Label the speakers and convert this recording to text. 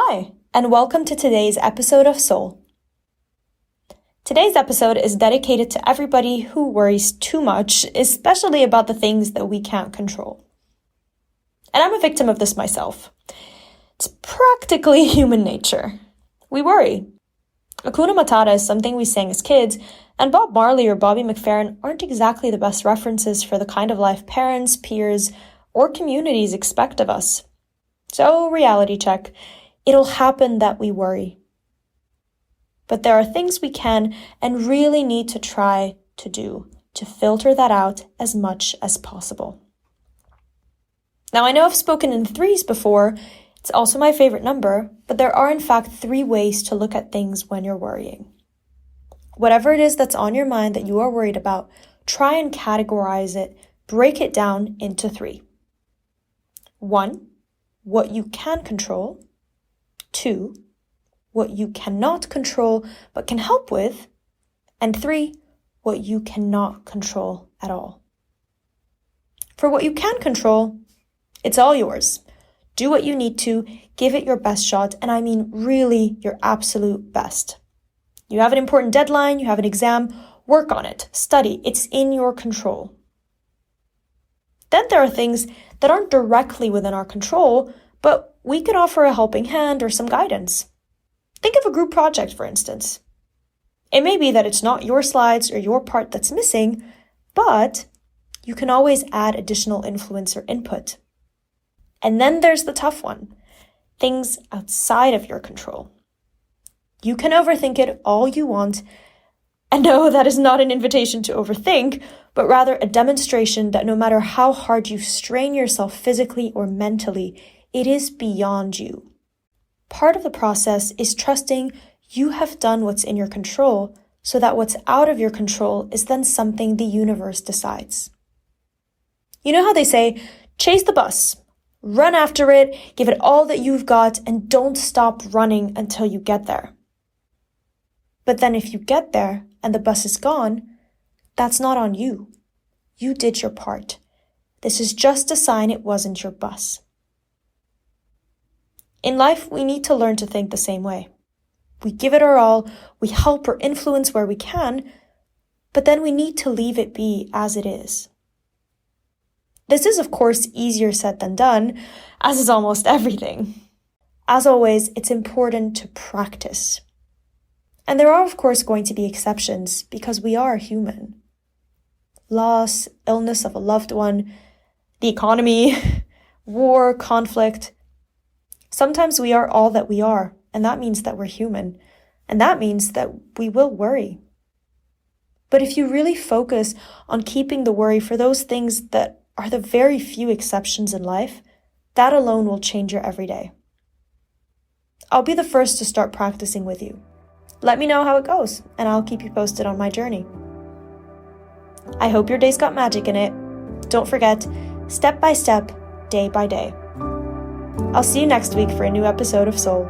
Speaker 1: Hi, and welcome to today's episode of Soul. Today's episode is dedicated to everybody who worries too much, especially about the things that we can't control. And I'm a victim of this myself. It's practically human nature. We worry. Hakuna Matata is something we sang as kids, and Bob Marley or Bobby McFerrin aren't exactly the best references for the kind of life parents, peers, or communities expect of us. So, reality check. It'll happen that we worry. But there are things we can and really need to try to do to filter that out as much as possible. Now, I know I've spoken in threes before. It's also my favorite number, but there are in fact 3 ways to look at things when you're worrying. Whatever it is that's on your mind that you are worried about, try and categorize it, break it down into 3. 1, what you can control. 2, what you cannot control but can help with. And 3, what you cannot control at all. For what you can control, it's all yours. Do what you need to, give it your best shot, and I mean really your absolute best. You have an important deadline, you have an exam, work on it, study, it's in your control. Then there are things that aren't directly within our control, but we could offer a helping hand or some guidance. Think of a group project, for instance. It may be that it's not your slides or your part that's missing, but you can always add additional influence or input. And then there's the tough one, things outside of your control. You can overthink it all you want, and no, that is not an invitation to overthink, but rather a demonstration that no matter how hard you strain yourself physically or mentally, it is beyond you. Part of the process is trusting you have done what's in your control so that what's out of your control is then something the universe decides. You know how they say, chase the bus. Run after it, give it all that you've got, and don't stop running until you get there. But then if you get there and the bus is gone, that's not on you. You did your part. This is just a sign it wasn't your bus. In life, we need to learn to think the same way. We give it our all, we help or influence where we can, but then we need to leave it be as it is. This is, of course, easier said than done, as is almost everything. As always, it's important to practice. And there are, of course, going to be exceptions because we are human. Loss, illness of a loved one, the economy, war, conflict. Sometimes we are all that we are, and that means that we're human. And that means that we will worry. But if you really focus on keeping the worry for those things that are the very few exceptions in life, that alone will change your everyday. I'll be the first to start practicing with you. Let me know how it goes, and I'll keep you posted on my journey. I hope your day's got magic in it. Don't forget, step by step, day by day. I'll see you next week for a new episode of Soul.